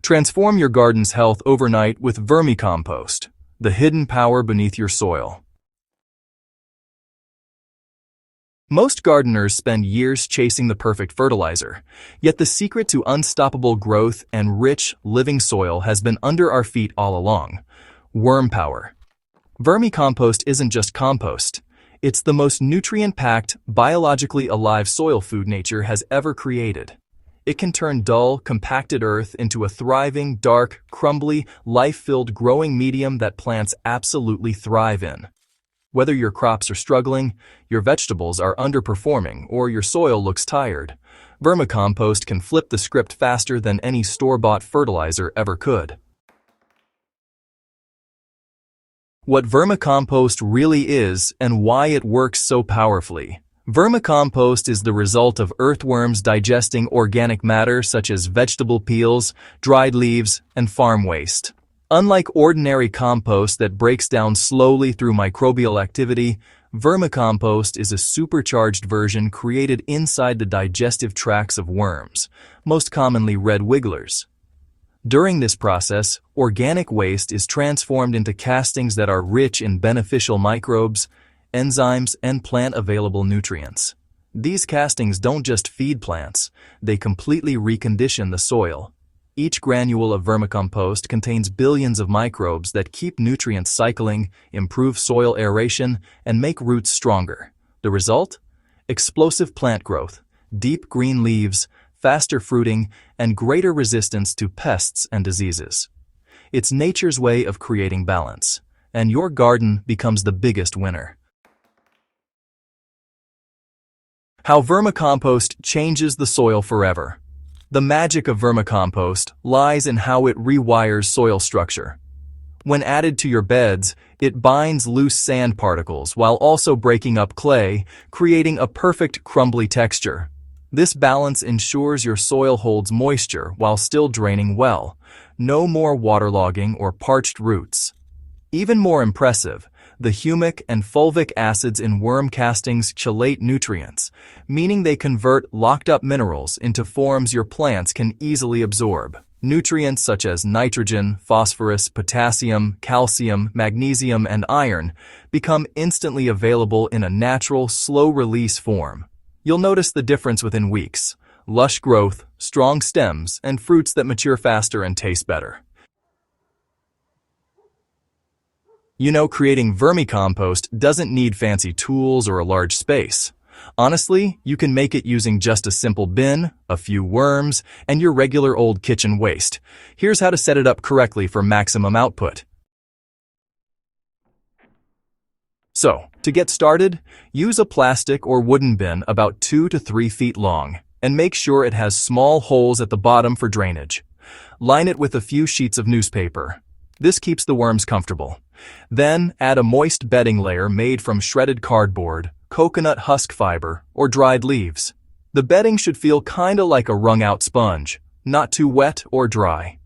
Transform your garden's health overnight with vermicompost, the hidden power beneath your soil. Most gardeners spend years chasing the perfect fertilizer, yet the secret to unstoppable growth and rich, living soil has been under our feet all along: worm power. Vermicompost isn't just compost. It's the most nutrient-packed, biologically alive soil food nature has ever created. It can turn dull, compacted earth into a thriving, dark, crumbly, life-filled growing medium that plants absolutely thrive in. Whether your crops are struggling, your vegetables are underperforming, or your soil looks tired, vermicompost can flip the script faster than any store-bought fertilizer ever could. What vermicompost really is and why it works so powerfully. Vermicompost is the result of earthworms digesting organic matter such as vegetable peels, dried leaves, and farm waste. Unlike ordinary compost that breaks down slowly through microbial activity, vermicompost is a supercharged version created inside the digestive tracts of worms, most commonly red wigglers. During this process, organic waste is transformed into castings that are rich in beneficial microbes, enzymes, and plant-available nutrients. These castings don't just feed plants, they completely recondition the soil. Each granule of vermicompost contains billions of microbes that keep nutrients cycling, improve soil aeration, and make roots stronger. The result? Explosive plant growth, deep green leaves, faster fruiting, and greater resistance to pests and diseases. It's nature's way of creating balance, and your garden becomes the biggest winner. How vermicompost changes the soil forever. The magic of vermicompost lies in how it rewires soil structure. When added to your beds, it binds loose sand particles while also breaking up clay, creating a perfect crumbly texture. This balance ensures your soil holds moisture while still draining well. No more waterlogging or parched roots. Even more impressive, the humic and fulvic acids in worm castings chelate nutrients, meaning they convert locked-up minerals into forms your plants can easily absorb. Nutrients such as nitrogen, phosphorus, potassium, calcium, magnesium, and iron become instantly available in a natural, slow-release form. You'll notice the difference within weeks: lush growth, strong stems, and fruits that mature faster and taste better. You know, creating vermicompost doesn't need fancy tools or a large space. Honestly, you can make it using just a simple bin, a few worms, and your regular old kitchen waste. Here's how to set it up correctly for maximum output. So, to get started, use a plastic or wooden bin about 2 to 3 feet long, and make sure it has small holes at the bottom for drainage. Line it with a few sheets of newspaper. This keeps the worms comfortable. Then, add a moist bedding layer made from shredded cardboard, coconut husk fiber, or dried leaves. The bedding should feel kinda like a wrung-out sponge, not too wet or dry.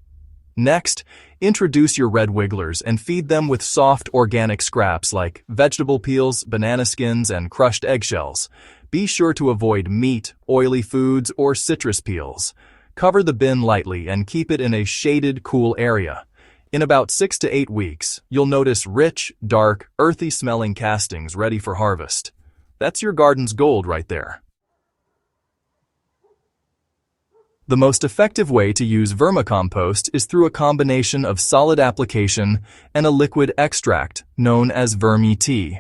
Next, introduce your red wigglers and feed them with soft organic scraps like vegetable peels, banana skins, and crushed eggshells. Be sure to avoid meat, oily foods, or citrus peels. Cover the bin lightly and keep it in a shaded, cool area. In about 6 to 8 weeks, you'll notice rich, dark, earthy-smelling castings ready for harvest. That's your garden's gold right there. The most effective way to use vermicompost is through a combination of solid application and a liquid extract known as vermi tea.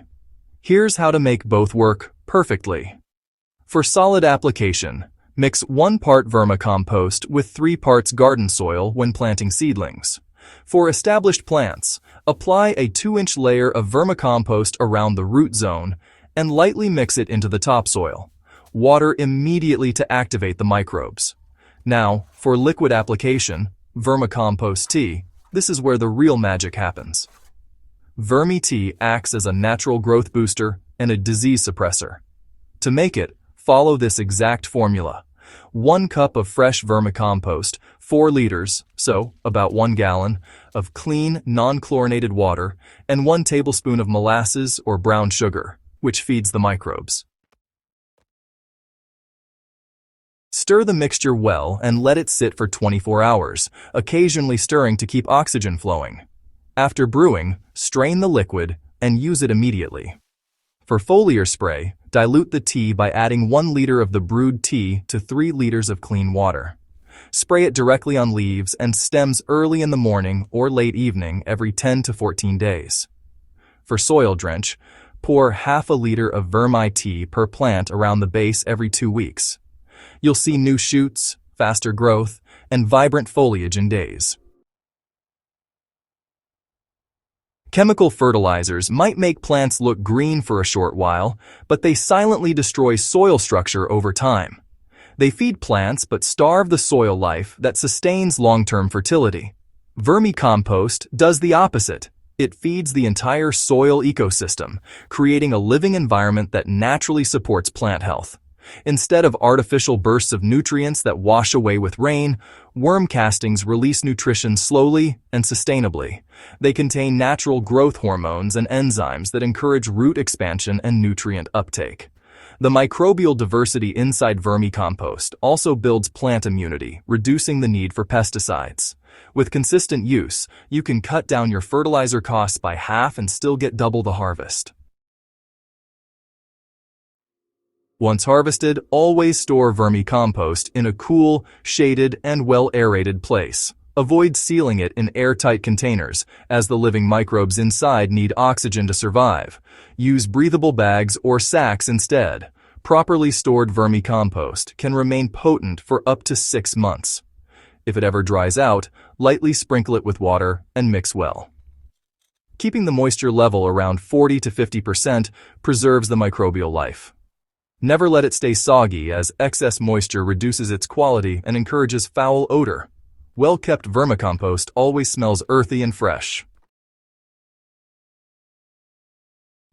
Here's how to make both work perfectly. For solid application, mix 1 part vermicompost with 3 parts garden soil when planting seedlings. For established plants, apply a 2-inch layer of vermicompost around the root zone and lightly mix it into the topsoil. Water immediately to activate the microbes. Now, for liquid application, vermicompost tea, this is where the real magic happens. Vermi tea acts as a natural growth booster and a disease suppressor. To make it, follow this exact formula. 1 cup of fresh vermicompost, 4 liters, so about 1 gallon, of clean, non-chlorinated water, and 1 tablespoon of molasses or brown sugar, which feeds the microbes. Stir the mixture well and let it sit for 24 hours, occasionally stirring to keep oxygen flowing. After brewing, strain the liquid and use it immediately. For foliar spray, dilute the tea by adding 1 liter of the brewed tea to 3 liters of clean water. Spray it directly on leaves and stems early in the morning or late evening every 10 to 14 days. For soil drench, pour half a liter of vermi tea per plant around the base every 2 weeks. You'll see new shoots, faster growth, and vibrant foliage in days. Chemical fertilizers might make plants look green for a short while, but they silently destroy soil structure over time. They feed plants but starve the soil life that sustains long-term fertility. Vermicompost does the opposite. It feeds the entire soil ecosystem, creating a living environment that naturally supports plant health. Instead of artificial bursts of nutrients that wash away with rain, worm castings release nutrition slowly and sustainably. They contain natural growth hormones and enzymes that encourage root expansion and nutrient uptake. The microbial diversity inside vermicompost also builds plant immunity, reducing the need for pesticides. With consistent use, you can cut down your fertilizer costs by half and still get double the harvest. Once harvested, always store vermicompost in a cool, shaded, and well-aerated place. Avoid sealing it in airtight containers, as the living microbes inside need oxygen to survive. Use breathable bags or sacks instead. Properly stored vermicompost can remain potent for up to 6 months. If it ever dries out, lightly sprinkle it with water and mix well. Keeping the moisture level around 40 to 50% preserves the microbial life. Never let it stay soggy, as excess moisture reduces its quality and encourages foul odor. Well-kept vermicompost always smells earthy and fresh.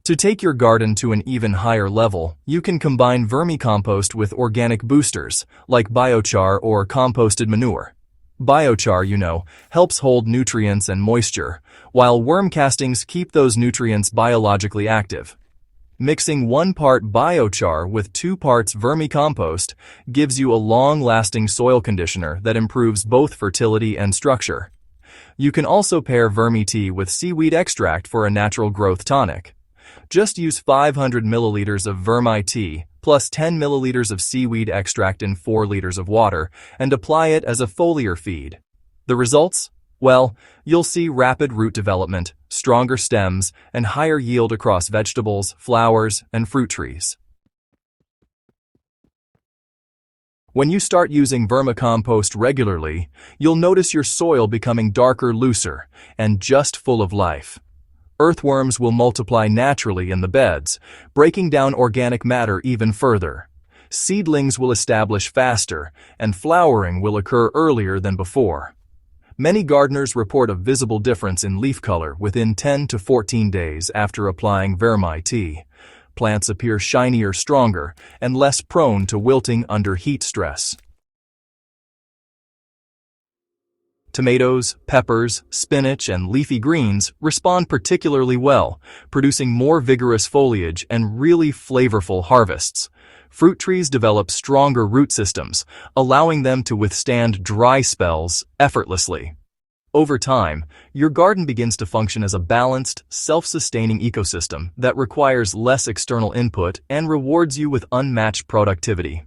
To take your garden to an even higher level, you can combine vermicompost with organic boosters, like biochar or composted manure. Biochar, helps hold nutrients and moisture, while worm castings keep those nutrients biologically active. Mixing 1 part biochar with 2 parts vermicompost gives you a long-lasting soil conditioner that improves both fertility and structure. You can also pair vermi tea with seaweed extract for a natural growth tonic. Just use 500 milliliters of vermi tea plus 10 milliliters of seaweed extract in 4 liters of water and apply it as a foliar feed. The results? Well, you'll see rapid root development, stronger stems, and higher yield across vegetables, flowers, and fruit trees. When you start using vermicompost regularly, you'll notice your soil becoming darker, looser, and just full of life. Earthworms will multiply naturally in the beds, breaking down organic matter even further. Seedlings will establish faster, and flowering will occur earlier than before. Many gardeners report a visible difference in leaf color within 10 to 14 days after applying vermi tea. Plants appear shinier, stronger, and less prone to wilting under heat stress. Tomatoes, peppers, spinach, and leafy greens respond particularly well, producing more vigorous foliage and really flavorful harvests. Fruit trees develop stronger root systems, allowing them to withstand dry spells effortlessly. Over time, your garden begins to function as a balanced, self-sustaining ecosystem that requires less external input and rewards you with unmatched productivity.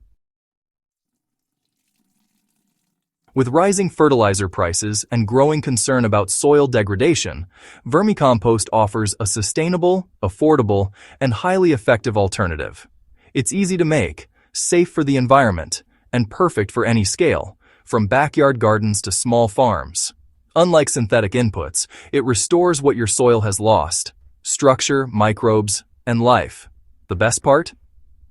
With rising fertilizer prices and growing concern about soil degradation, vermicompost offers a sustainable, affordable, and highly effective alternative. It's easy to make, safe for the environment, and perfect for any scale, from backyard gardens to small farms. Unlike synthetic inputs, it restores what your soil has lost: structure, microbes, and life. The best part?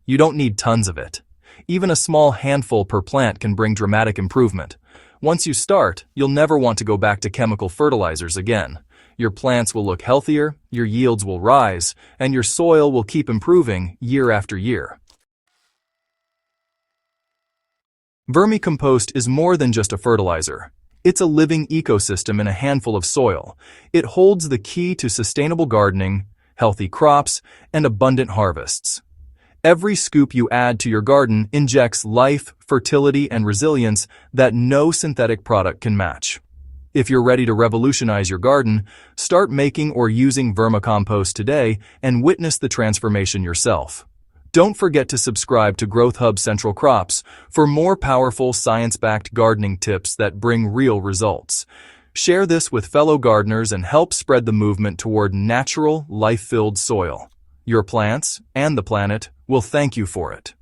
You don't need tons of it. Even a small handful per plant can bring dramatic improvement. Once you start, you'll never want to go back to chemical fertilizers again. Your plants will look healthier, your yields will rise, and your soil will keep improving year after year. Vermicompost is more than just a fertilizer. It's a living ecosystem in a handful of soil. It holds the key to sustainable gardening, healthy crops, and abundant harvests. Every scoop you add to your garden injects life, fertility, and resilience that no synthetic product can match. If you're ready to revolutionize your garden, start making or using vermicompost today and witness the transformation yourself. Don't forget to subscribe to Growth Hub Central Crops for more powerful science-backed gardening tips that bring real results. Share this with fellow gardeners and help spread the movement toward natural, life-filled soil. Your plants and the planet will thank you for it.